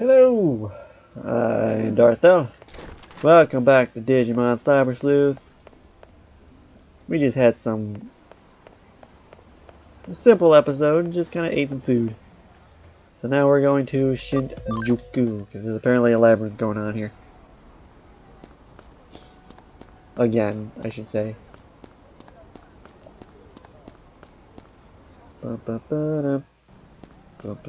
Hello, I'm Dartho. Welcome back to Digimon Cyber Sleuth. We just had a simple episode, just kind of ate some food. So now we're going to Shinjuku, because there's apparently a labyrinth going on here. Again, I should say. You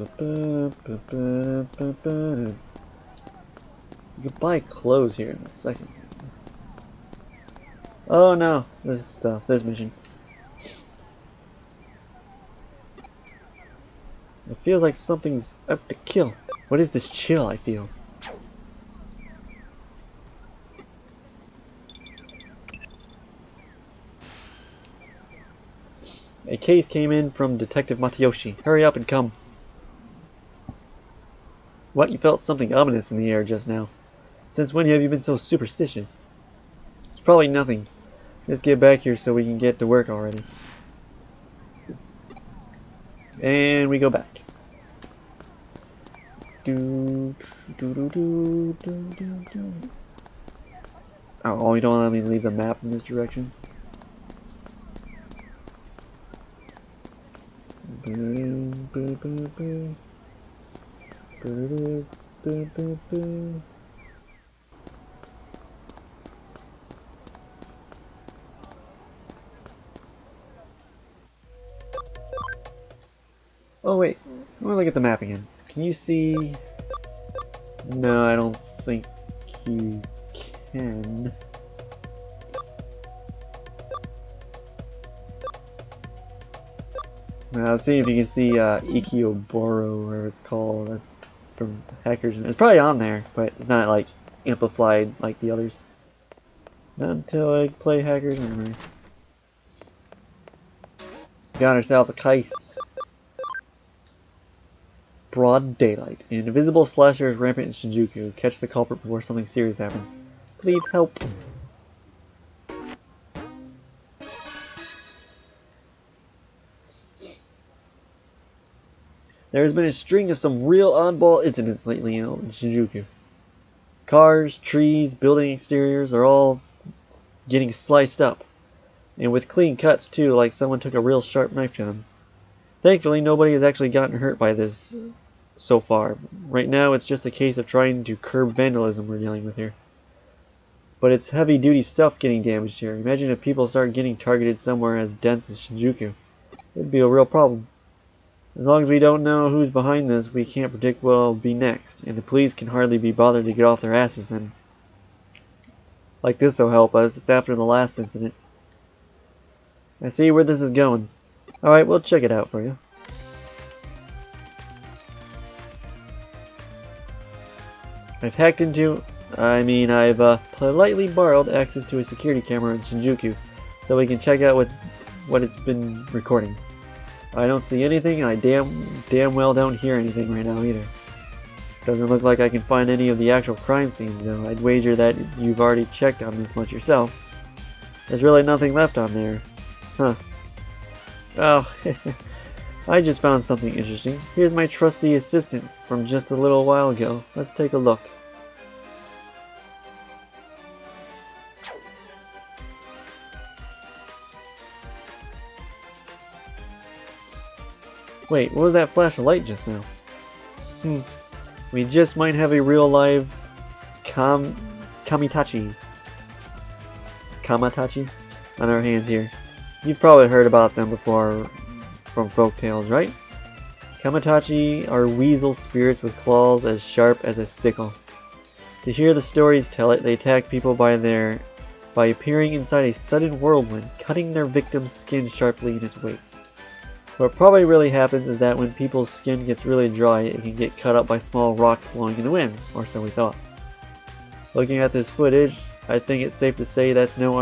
can buy clothes here in a second. Oh no, this mission. It feels like something's up to kill. What is this chill I feel? A case came in from Detective Matayoshi. Hurry up and come. What? You felt something ominous in the air just now. Since when have you been so superstitious? It's probably nothing. Just get back here so we can get to work already. And we go back. Oh, you don't let me leave the map in this direction? Oh wait, I want to look at the map again. Can you see? No, I don't think you can. Now, see if you can see Ikioboro, whatever it's called, from Hackers. It's probably on there, but it's not like amplified like the others. Not until I play Hackers anyway. Got ourselves a case. Broad daylight. An invisible slasher is rampant in Shinjuku. Catch the culprit before something serious happens. Please help. There has been a string of some real oddball incidents lately in Shinjuku. Cars, trees, building exteriors are all getting sliced up. And with clean cuts too, like someone took a real sharp knife to them. Thankfully, nobody has actually gotten hurt by this so far. Right now, it's just a case of trying to curb vandalism we're dealing with here. But it's heavy-duty stuff getting damaged here. Imagine if people start getting targeted somewhere as dense as Shinjuku. It'd be a real problem. As long as we don't know who's behind this, we can't predict what'll be next, and the police can hardly be bothered to get off their asses then. Like this'll help us. It's after the last incident. I see where this is going. Alright, we'll check it out for you. I've politely borrowed access to a security camera in Shinjuku, so we can check out what it's been recording. I don't see anything, and I damn well don't hear anything right now either. Doesn't look like I can find any of the actual crime scenes though. I'd wager that you've already checked on this much yourself. There's really nothing left on there. Huh. Oh, I just found something interesting. Here's my trusty assistant from just a little while ago. Let's take a look. Wait, what was that flash of light just now? We just might have a real live Kamatachi on our hands here. You've probably heard about them before from folktales, right? Kamatachi are weasel spirits with claws as sharp as a sickle. To hear the stories tell it, they attack people by appearing inside a sudden whirlwind, cutting their victim's skin sharply in its wake. What probably really happens is that when people's skin gets really dry, it can get cut up by small rocks blowing in the wind, or so we thought. Looking at this footage, I think it's safe to say that's no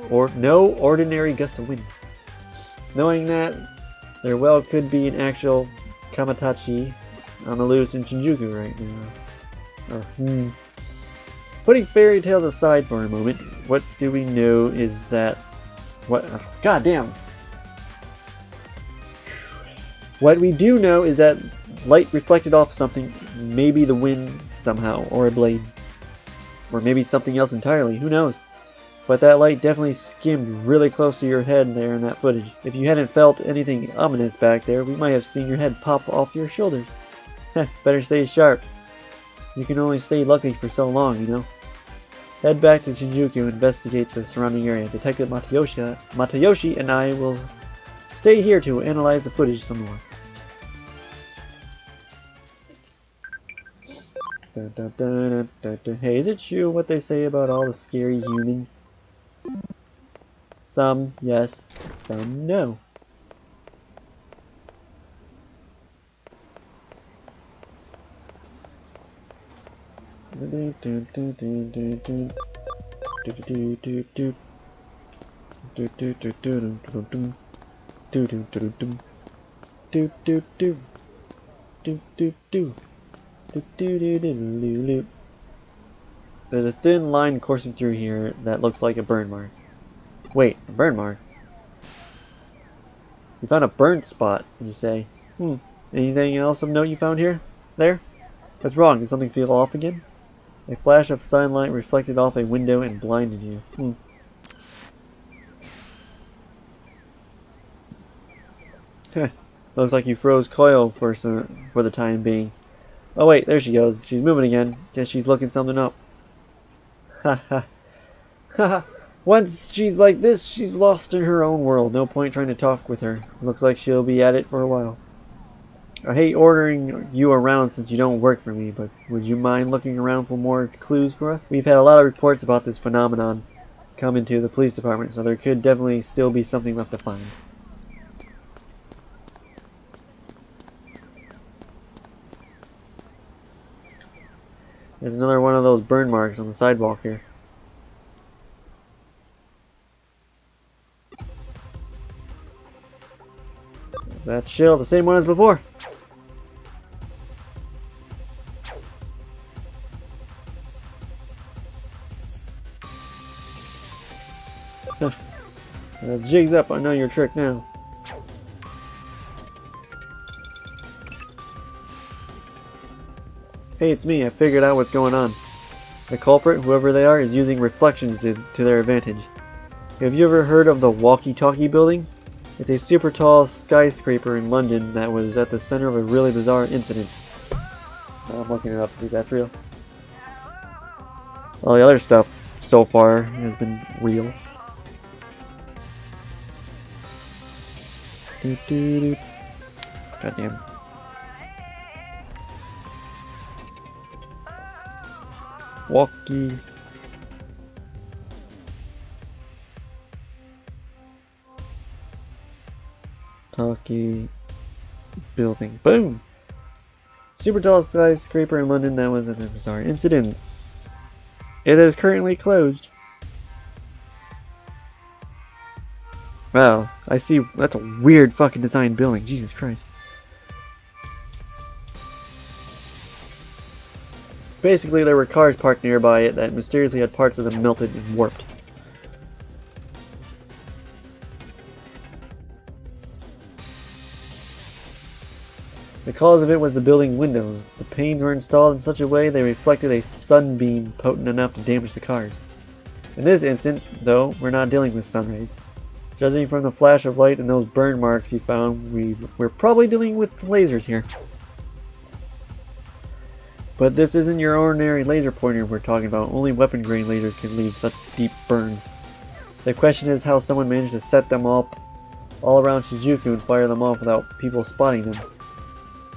ordinary gust of wind. Knowing that, there well could be an actual Kamatachi on the loose in Shinjuku right now. Putting fairy tales aside for a moment, what do we know is that... God damn! What we do know is that Light reflected off something, maybe the wind somehow, or a blade. Or maybe something else entirely, who knows? But that light definitely skimmed really close to your head there in that footage. If you hadn't felt anything ominous back there, we might have seen your head pop off your shoulders. Heh, better stay sharp. You can only stay lucky for so long, you know. Head back to Shinjuku and investigate the surrounding area. Detective Matayoshi and I will stay here to analyze the footage some more. Dun, dun, dun, dun, dun, dun. Hey, is it true what they say about all the scary humans? Some yes, some no. There's a thin line coursing through here that looks like a burn mark. Wait, a burn mark? You found a burnt spot, you say. Anything else of note you found here? There? What's wrong? Did something feel off again? A flash of sunlight reflected off a window and blinded you. Heh. Looks like you froze Koyo for the time being. Oh wait, there she goes. She's moving again. Guess she's looking something up. Ha ha. Ha ha. Once she's like this, she's lost in her own world. No point trying to talk with her. Looks like she'll be at it for a while. I hate ordering you around since you don't work for me, but would you mind looking around for more clues for us? We've had a lot of reports about this phenomenon come into the police department, so there could definitely still be something left to find. There's another one of those burn marks on the sidewalk here. That shield, the same one as before. Jig's up, I know your trick now. Hey, it's me, I figured out what's going on. The culprit, whoever they are, is using reflections to their advantage. Have you ever heard of the Walkie-Talkie building? It's a super tall skyscraper in London that was at the center of a really bizarre incident. I'm looking it up to see if that's real. All the other stuff so far has been real. Goddamn. Walkie. Talkie building. Boom! Super tall skyscraper in London that was a bizarre incident. It is currently closed. Wow, I see. That's a weird fucking design building. Jesus Christ. Basically, there were cars parked nearby it that mysteriously had parts of them melted and warped. The cause of it was the building windows. The panes were installed in such a way they reflected a sunbeam potent enough to damage the cars. In this instance, though, we're not dealing with sun rays. Judging from the flash of light and those burn marks you found, we're probably dealing with lasers here. But this isn't your ordinary laser pointer we're talking about. Only weapon-grade lasers can leave such deep burns. The question is how someone managed to set them up all around Shinjuku and fire them off without people spotting them.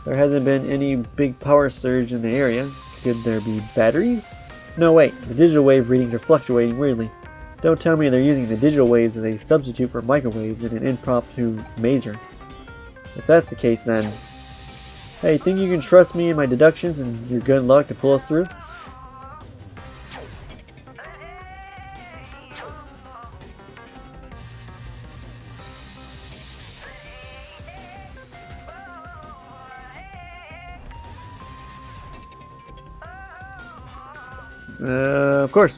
There hasn't been any big power surge in the area. Could there be batteries? No, wait. The digital wave readings are fluctuating weirdly. Don't tell me they're using the digital waves as a substitute for microwaves in an impromptu maser. If that's the case, then... Hey, think you can trust me and my deductions and your good luck to pull us through? Of course.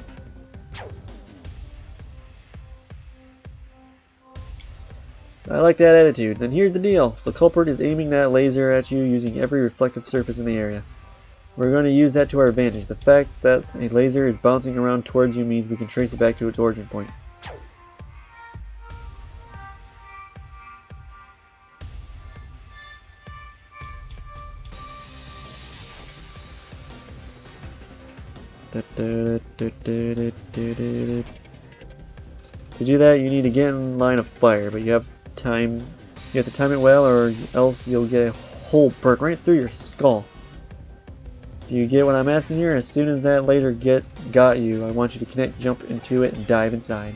I like that attitude. Then here's the deal. The culprit is aiming that laser at you using every reflective surface in the area. We're going to use that to our advantage. The fact that a laser is bouncing around towards you means we can trace it back to its origin point. To do that, you need to get in line of fire, but you have to time it well, or else you'll get a hole burnt right through your skull. Do you get what I'm asking here? As soon as that laser got you, I want you to connect, jump into it, and dive inside.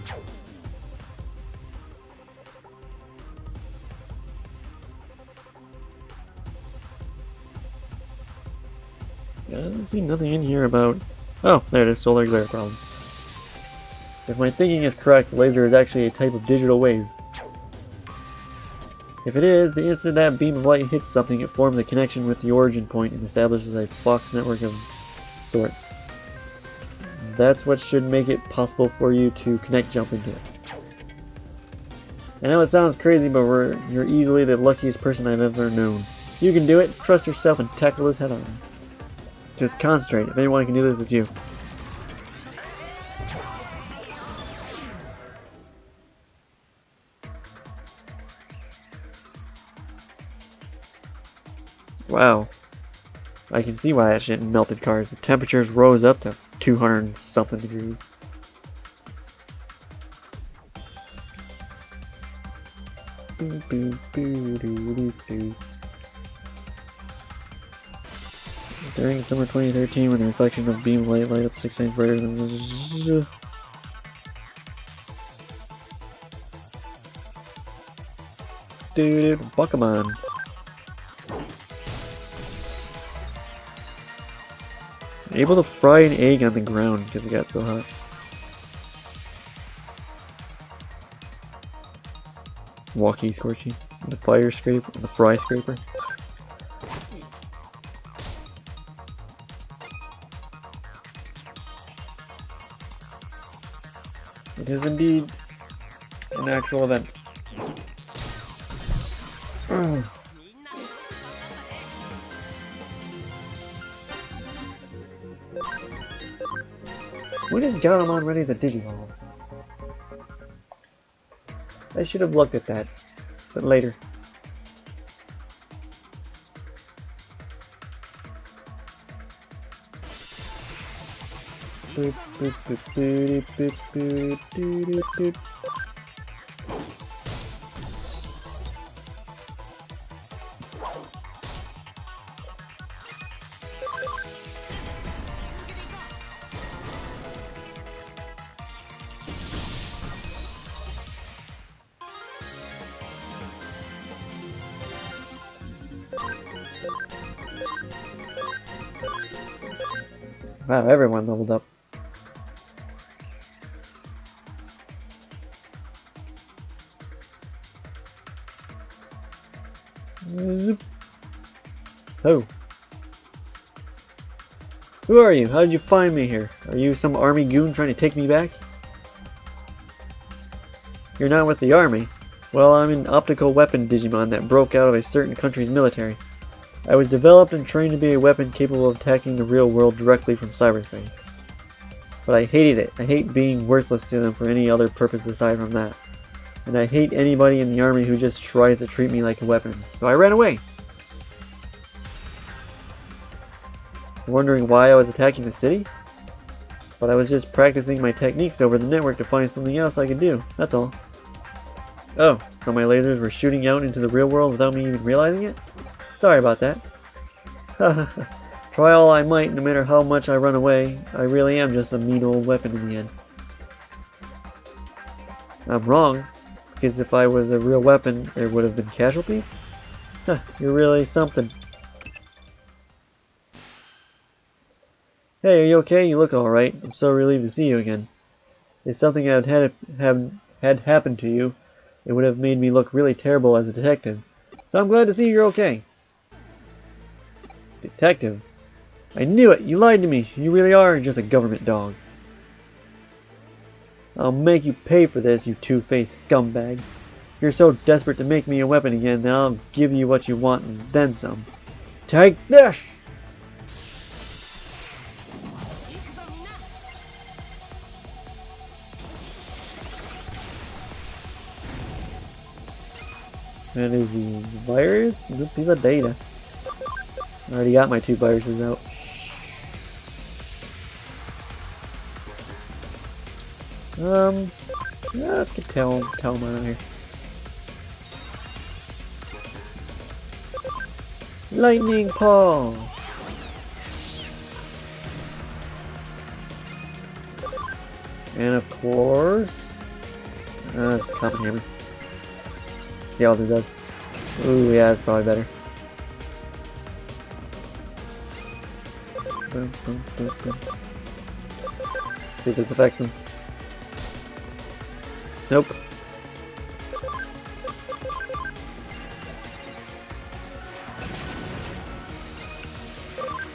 I see nothing in here about... Oh, there it is, solar glare problem. If my thinking is correct, the laser is actually a type of digital wave. If it is, the instant that beam of light hits something, it forms a connection with the origin point and establishes a Fox network of sorts. That's what should make it possible for you to connect jump into it. I know it sounds crazy, but you're easily the luckiest person I've ever known. You can do it, trust yourself, and tackle this head on. Just concentrate. If anyone can do this, it's you. Wow. I can see why that shit melted cars. The temperatures rose up to 200 something degrees. During summer 2013, when the reflection of beam light up 6 times brighter than dude, Pokemon. Able to fry an egg on the ground because it got so hot. Walkie scorchy. The fire scraper, the fry scraper. It is indeed an actual event. When is Garamon ready to Digimon? I should have looked at that, but later. Boop, boop, boop, boop, boop, boop, boop, boop. Wow, everyone leveled up. Zoop. Oh. Who are you? How did you find me here? Are you some army goon trying to take me back? You're not with the army. Well, I'm an optical weapon Digimon that broke out of a certain country's military. I was developed and trained to be a weapon capable of attacking the real world directly from cyberspace. But I hated it. I hate being worthless to them for any other purpose aside from that. And I hate anybody in the army who just tries to treat me like a weapon. So I ran away. Wondering why I was attacking the city? But I was just practicing my techniques over the network to find something else I could do. That's all. Oh, so my lasers were shooting out into the real world without me even realizing it? Sorry about that. Try all I might, no matter how much I run away, I really am just a mean old weapon in the end. I'm wrong, because if I was a real weapon, there would have been casualties? Huh, you're really something. Hey, are you okay? You look alright. I'm so relieved to see you again. If something had happened to you, it would have made me look really terrible as a detective. So I'm glad to see you're okay. Detective? I knew it! You lied to me! You really are just a government dog. I'll make you pay for this, you two-faced scumbag. If you're so desperate to make me a weapon again, then I'll give you what you want and then some. Take this! That is the virus? The piece of data. I already got my 2 viruses out. Yeah, let's get tell them out here. Lightning Paw! And of course, Common Hammer. See how this does. Ooh, yeah, it's probably better. Boom, boom, boom, boom. See if this affects him. Nope.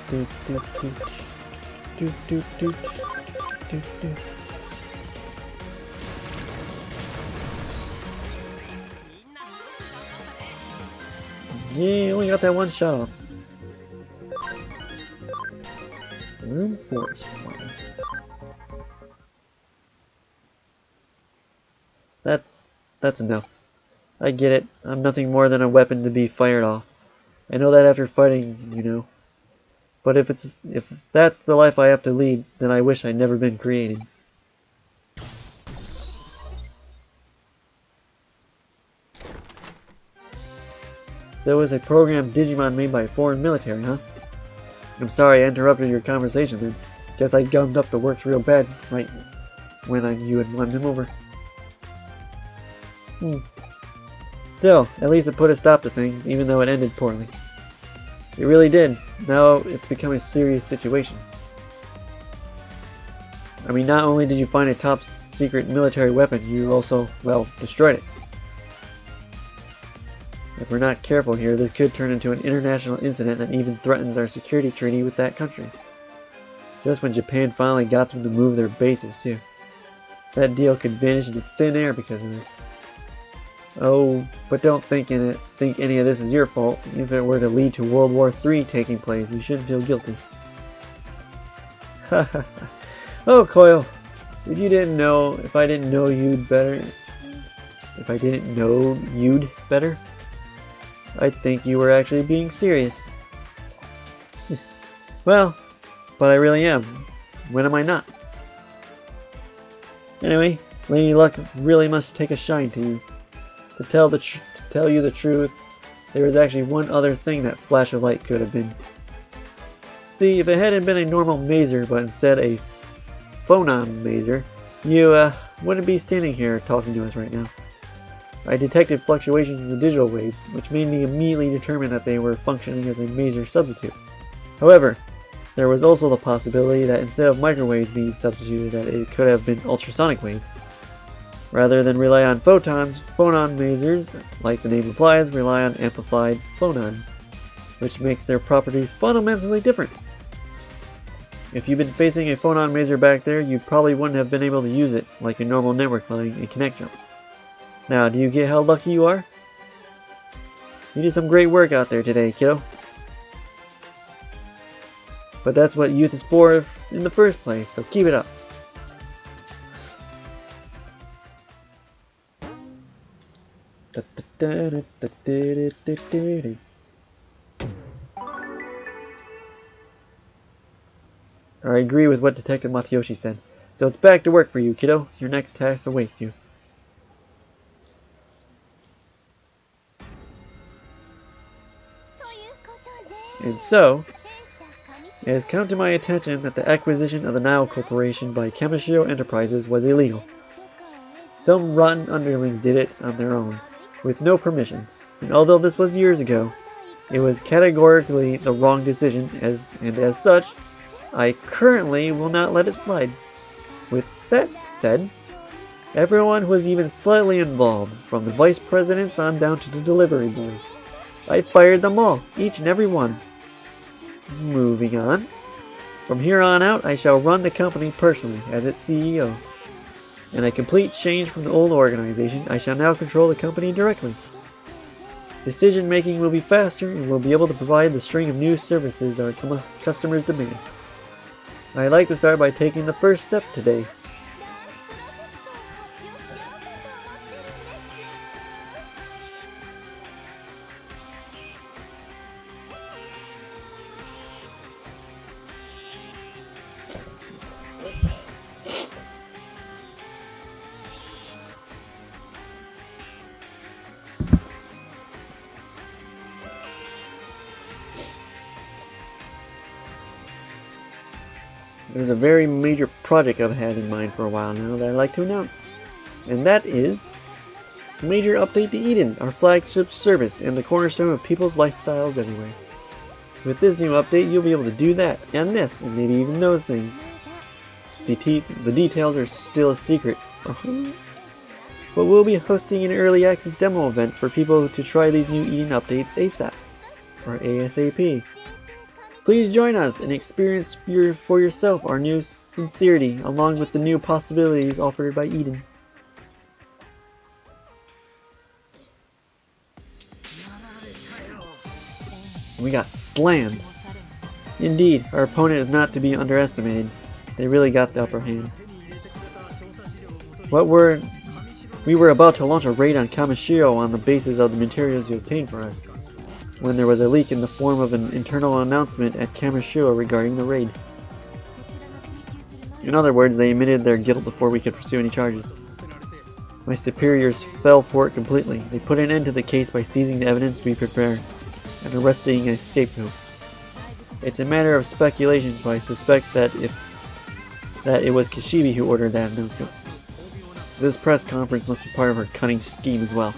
Do, do, do, do, do, do, do, do. Yeah, only got that one shot off. Room force. That's enough. I get it. I'm nothing more than a weapon to be fired off. I know that after fighting, you know. But if that's the life I have to lead, then I wish I'd never been created. There was a programmed Digimon made by a foreign military, huh? I'm sorry I interrupted your conversation, man. Guess I gummed up the works real bad, right when you had won him over. Still, at least it put a stop to things, even though it ended poorly. It really did. Now it's become a serious situation. I mean, not only did you find a top secret military weapon, you also, well, destroyed it. If we're not careful here, this could turn into an international incident that even threatens our security treaty with that country. Just when Japan finally got them to move their bases, too. That deal could vanish into thin air because of it. Oh, but don't think any of this is your fault. If it were to lead to World War III taking place, you shouldn't feel guilty. Oh, Coil, if you didn't know, if I didn't know you'd better, I'd think you were actually being serious. Well, but I really am. When am I not? Anyway, Lady Luck really must take a shine to you. To tell you the truth, there was actually one other thing that flash of light could have been. See, if it hadn't been a normal mazer, but instead a phonon mazer, you wouldn't be standing here talking to us right now. I detected fluctuations in the digital waves, which made me immediately determine that they were functioning as a mazer substitute. However, there was also the possibility that instead of microwaves being substituted, that it could have been ultrasonic waves. Rather than rely on photons, phonon masers, like the name implies, rely on amplified phonons, which makes their properties fundamentally different. If you'd been facing a phonon maser back there, you probably wouldn't have been able to use it like a normal network line and connect jump. Now, do you get how lucky you are? You did some great work out there today, kiddo. But that's what youth is for in the first place, so keep it up. I agree with what Detective Matayoshi said. So it's back to work for you, kiddo. Your next task awaits you. And so, it has come to my attention that the acquisition of the Nile Corporation by Kamishiro Enterprises was illegal. Some rotten underlings did it on their own, with no permission, and although this was years ago, it was categorically the wrong decision, and as such, I currently will not let it slide. With that said, everyone who was even slightly involved, from the vice presidents on down to the delivery boys, I fired them all, each and every one. Moving on. From here on out, I shall run the company personally as its CEO. and a complete change from the old organization, I shall now control the company directly. Decision making will be faster and we'll be able to provide the string of new services our customers demand. I'd like to start by taking the first step today. There's a very major project I've had in mind for a while now that I'd like to announce. And that is a major update to Eden, our flagship service and the cornerstone of people's lifestyles everywhere. With this new update, you'll be able to do that, and this, and maybe even those things. The details are still a secret. But we'll be hosting an early access demo event for people to try these new Eden updates ASAP, or ASAP. Please join us and experience for yourself our new sincerity along with the new possibilities offered by Eden. We got slammed. Indeed, our opponent is not to be underestimated. They really got the upper hand. We were about to launch a raid on Kamishiro on the basis of the materials you obtained for us, when there was a leak in the form of an internal announcement at Kamishiro regarding the raid. In other words, they admitted their guilt before we could pursue any charges. My superiors fell for it completely. They put an end to the case by seizing the evidence we prepared and arresting a scapegoat. It's a matter of speculation, but I suspect that it was Kishibe who ordered that announcement. This press conference must be part of her cunning scheme as well.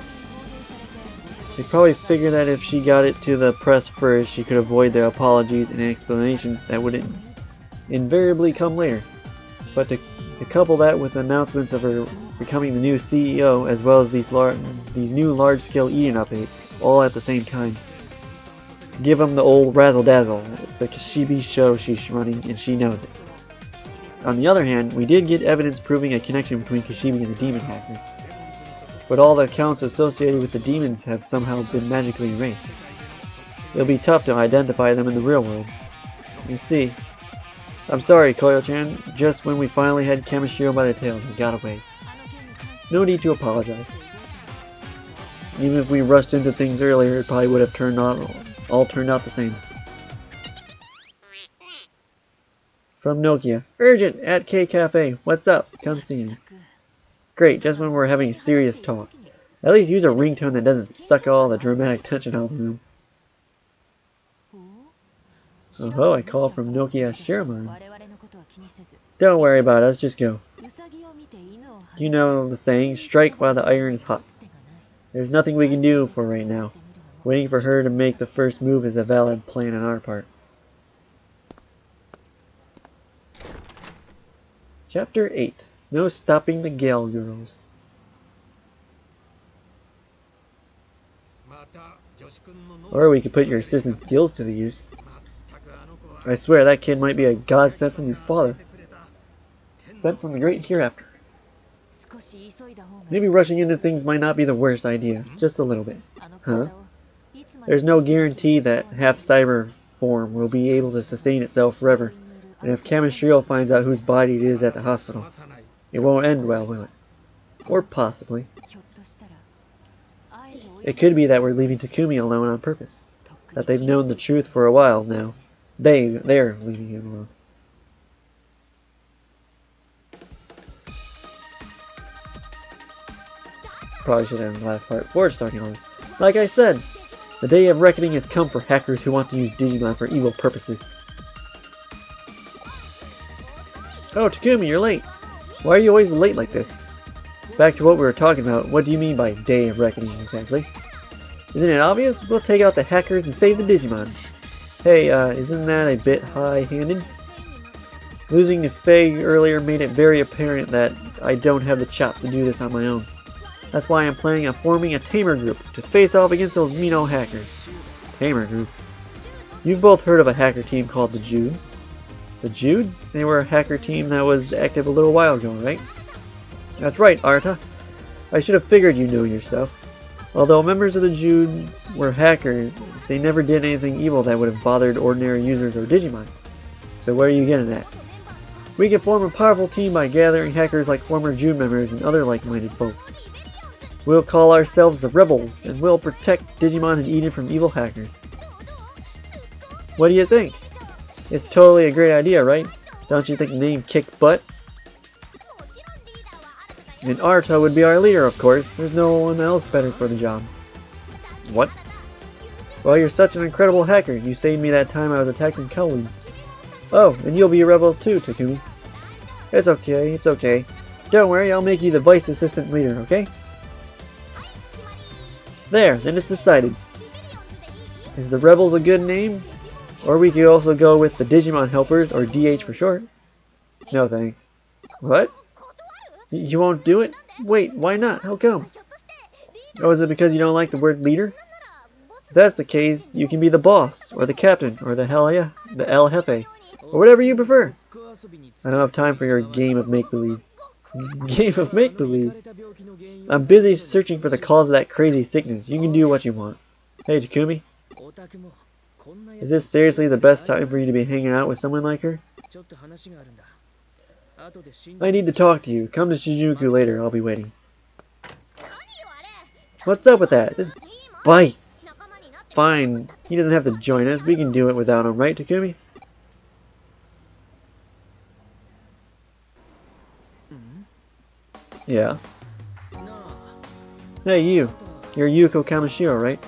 She probably figured that if she got it to the press first, she could avoid the apologies and explanations that would invariably come later. But to couple that with announcements of her becoming the new CEO, as well as these new large-scale Eden updates, all at the same time, give them the old razzle-dazzle. It's the Kishibe show she's running, and she knows it. On the other hand, we did get evidence proving a connection between Kishibe and the demon hackers. But all the accounts associated with the demons have somehow been magically erased. It'll be tough to identify them in the real world. You see. I'm sorry, Koyo-chan. Just when we finally had Kamishiro by the tail, he got away. No need to apologize. Even if we rushed into things earlier, it probably would have all turned out the same. From Nokia. Urgent! At K Cafe. What's up? Come see me. Great, just when we're having a serious talk. At least use a ringtone that doesn't suck all the dramatic tension out of the room. Oh, I call from Nokia Shiramon. Don't worry about us, just go. You know the saying, strike while the iron is hot. There's nothing we can do for right now. Waiting for her to make the first move is a valid plan on our part. Chapter 8. No stopping the Gale Girls. Or we could put your assistant's skills to the use. I swear that kid might be a god sent from your father. Sent from the great hereafter. Maybe rushing into things might not be the worst idea. Just a little bit. Huh? There's no guarantee that half-cyber form will be able to sustain itself forever. And if Kamishiro finds out whose body it is at the hospital, it won't end well, will it? Or possibly. It could be that we're leaving Takumi alone on purpose. That they've known the truth for a while now. They're leaving him alone. Probably should have the last part before starting on this. Like I said, the day of reckoning has come for hackers who want to use Digimon for evil purposes. Oh, Takumi, you're late. Why are you always late like this? Back to what we were talking about, what do you mean by day of reckoning exactly? Isn't it obvious? We'll take out the hackers and save the Digimon. Hey, isn't that a bit high-handed? Losing to Faye earlier made it very apparent that I don't have the chops to do this on my own. That's why I'm planning on forming a tamer group to face off against those Mino hackers. Tamer group? You've both heard of a hacker team called the Judes. The Judes? They were a hacker team that was active a little while ago, right? That's right, Arta. I should have figured you knew your stuff. Although members of the Judes were hackers, they never did anything evil that would have bothered ordinary users or Digimon. So what are you getting at? We can form a powerful team by gathering hackers like former Jude members and other like-minded folk. We'll call ourselves the Rebels, and we'll protect Digimon and Eden from evil hackers. What do you think? It's totally a great idea, right? Don't you think the name kicks butt? And Arta would be our leader, of course. There's no one else better for the job. What? Well, you're such an incredible hacker. You saved me that time I was attacked in Kowloon. Oh, and you'll be a rebel too, Takumi. It's okay, it's okay. Don't worry, I'll make you the vice assistant leader, okay? There, then it's decided. Is the Rebels a good name? Or we could also go with the Digimon Helpers, or DH for short. No thanks. What? You won't do it? Wait, why not? How come? Oh, is it because you don't like the word leader? If that's the case, you can be the boss, or the captain, or the El Jefe, or whatever you prefer. I don't have time for your game of make-believe. Game of make-believe? I'm busy searching for the cause of that crazy sickness. You can do what you want. Hey, Takumi. Is this seriously the best time for you to be hanging out with someone like her? I need to talk to you. Come to Shinjuku later. I'll be waiting. What's up with that? This bites. Fine. He doesn't have to join us. We can do it without him, right, Takumi? Yeah. Hey, you. You're Yuko Kamishiro, right?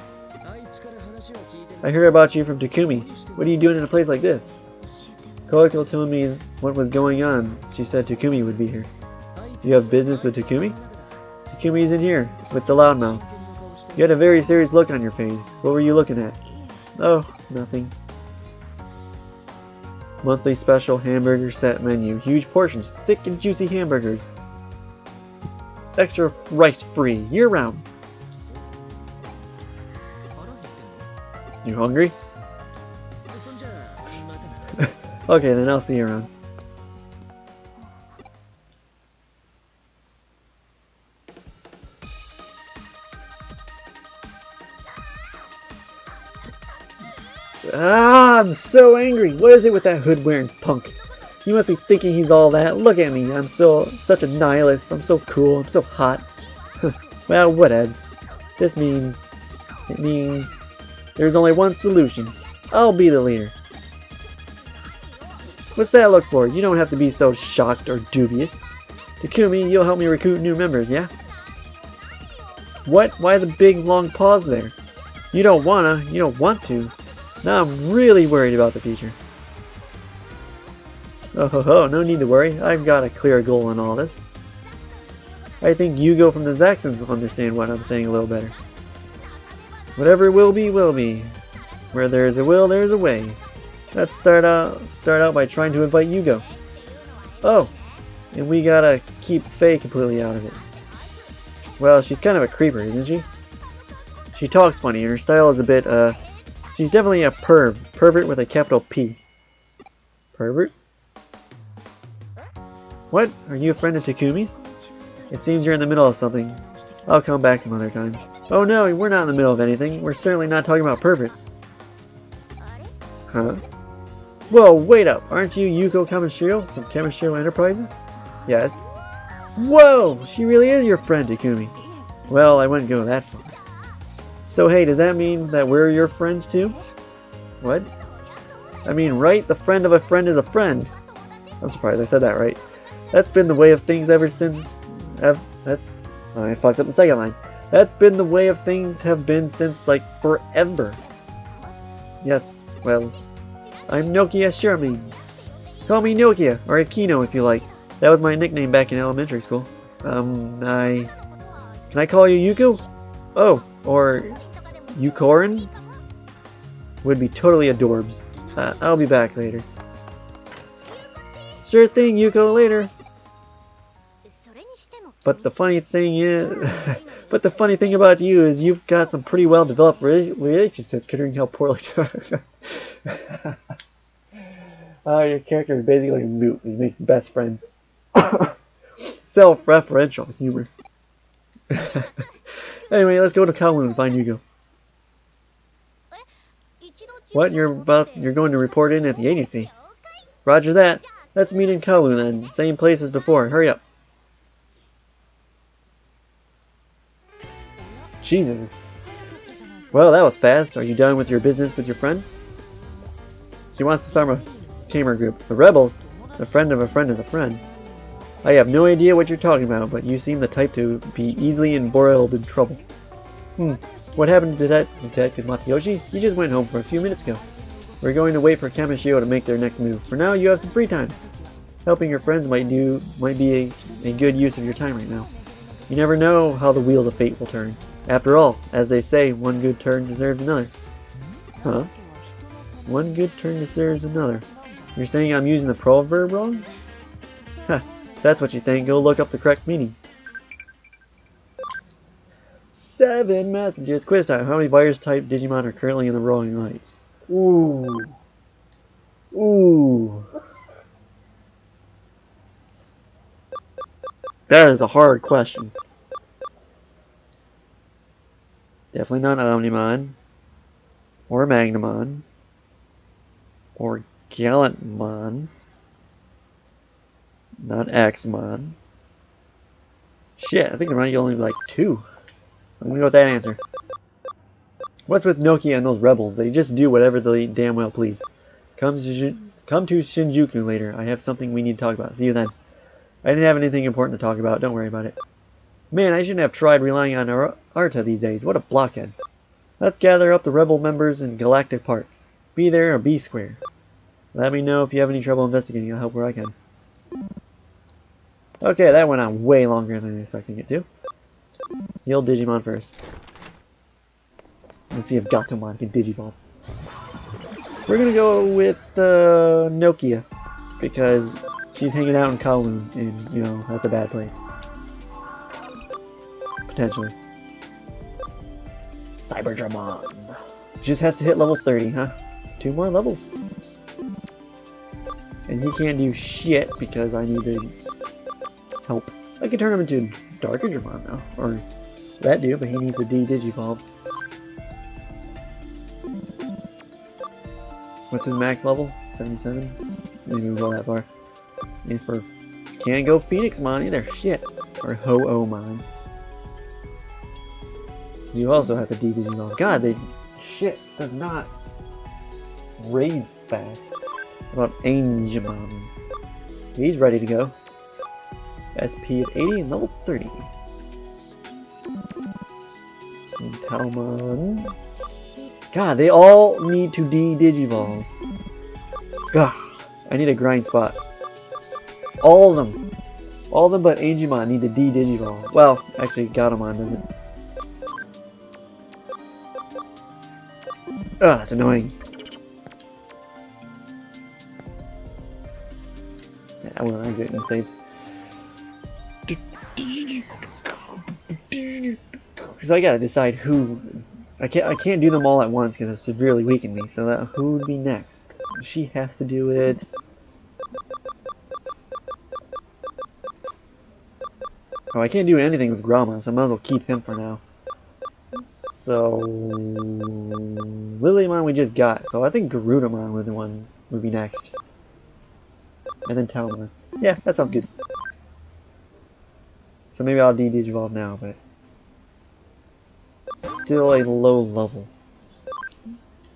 I heard about you from Takumi. What are you doing in a place like this? Koiko told me what was going on. She said Takumi would be here. Do you have business with Takumi? Takumi's in here, with the loudmouth. You had a very serious look on your face. What were you looking at? Oh, nothing. Monthly special hamburger set menu. Huge portions, thick and juicy hamburgers. Extra rice free, year round. You hungry? Okay, then I'll see you around. Ah, I'm so angry. What is it with that hood-wearing punk? You must be thinking he's all that. Look at me. I'm such a nihilist. I'm so cool. I'm so hot. Well, whatevs. It means there's only one solution. I'll be the leader. What's that look for? You don't have to be so shocked or dubious. Takumi, you'll help me recruit new members, yeah? What? Why the big long pause there? You don't want to. Now I'm really worried about the future. Oh ho ho, no need to worry. I've got a clear goal in all this. I think Yugo from the Zaxxons will understand what I'm saying a little better. Whatever will be, will be. Where there's a will, there's a way. Let's start out by trying to invite Yugo. Oh, and we gotta keep Faye completely out of it. Well, she's kind of a creeper, isn't she? She talks funny, and her style is a bit, she's definitely a pervert with a capital P. Pervert? What? Are you a friend of Takumi's? It seems you're in the middle of something. I'll come back some other time. Oh no, we're not in the middle of anything. We're certainly not talking about perverts. Huh? Whoa, wait up. Aren't you Yuko Kamishiro from Kamishiro Enterprises? Yes. Whoa! She really is your friend, Takumi. Well, I wouldn't go that far. So hey, does that mean that we're your friends too? What? I mean, right? The friend of a friend is a friend. I'm surprised I said that right. That's been the way of things ever since... I fucked up the second line. That's been the way of things have been since, like, forever. Yes, well, I'm Nokia Sherman. Call me Nokia, or Akino if you like. That was my nickname back in elementary school. Can I call you Yuko? Oh, or Yukorin? Would be totally adorbs. I'll be back later. Sure thing, Yuko, later. But the funny thing about you is you've got some pretty well developed relationships, considering how poorly. Your character is basically a moot. He makes best friends. Self-referential humor. Anyway, let's go to Kowloon and find Yugo. What? You're going to report in at the agency? Roger that. Let's meet in Kowloon then. Same place as before. Hurry up. Jesus. Well, that was fast. Are you done with your business with your friend? She wants to start a tamer group. The rebels? A friend of a friend of a friend. I have no idea what you're talking about, but you seem the type to be easily embroiled in trouble. What happened to Detective Matayoshi? He just went home for a few minutes ago. We're going to wait for Kamishiro to make their next move. For now, you have some free time. Helping your friends might be a good use of your time right now. You never know how the wheels of fate will turn. After all, as they say, one good turn deserves another. Huh? One good turn deserves another. You're saying I'm using the proverb wrong? Huh. That's what you think. Go look up the correct meaning. 7 messages. Quiz time. How many virus-type Digimon are currently in the Rolling Lights? Ooh. Ooh. That is a hard question. Definitely not Omnimon. Or Magnamon. Or Gallantmon. Not Axmon. Shit, I think there might only be like 2. I'm gonna go with that answer. What's with Nokia and those rebels? They just do whatever they damn well please. Come to Shinjuku later. I have something we need to talk about. See you then. I didn't have anything important to talk about. Don't worry about it. Man, I shouldn't have tried relying on Arta these days. What a blockhead. Let's gather up the rebel members in Galactic Park. Be there or be square. Let me know if you have any trouble investigating. I'll help where I can. Okay, that went on way longer than I was expecting it to. Heal Digimon first. Let's see if Gatomon can Digivolve. We're gonna go with Nokia, because she's hanging out in Kowloon, and, you know, that's a bad place. Potentially. Cyberdramon. Just has to hit level 30, huh? 2 more levels. And he can't do shit because I need to help. I can turn him into Darkerdramon now. Or that dude, but he needs the D-Digivolve. What's his max level? 77? Maybe we go that far. And for can't go Phoenixmon either. Shit. Or Ho-Oh-Mon. You also have the D-Digivolve. God, they shit does not raise fast. What about Angemon? He's ready to go. SP of 80 and level 30. And Talmon. God, they all need to D-Digivolve. God, I need a grind spot. All of them. All of them but Angemon need to D-Digivolve. Well, actually, Gatomon doesn't. Ugh, that's annoying. Yeah, I will exit and save. Because I gotta decide who. I can't do them all at once because it severely weakened me. So that who would be next? She has to do it. Oh, I can't do anything with Grama, so I might as well keep him for now. So Lilymon we just got, so I think Garudamon would be next. And then Talmon. Yeah, that sounds good. So maybe I'll D-Digivolve now, but still a low level.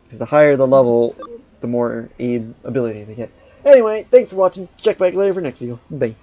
Because the higher the level, the more aid ability they get. Anyway, thanks for watching. Check back later for next video. Bye.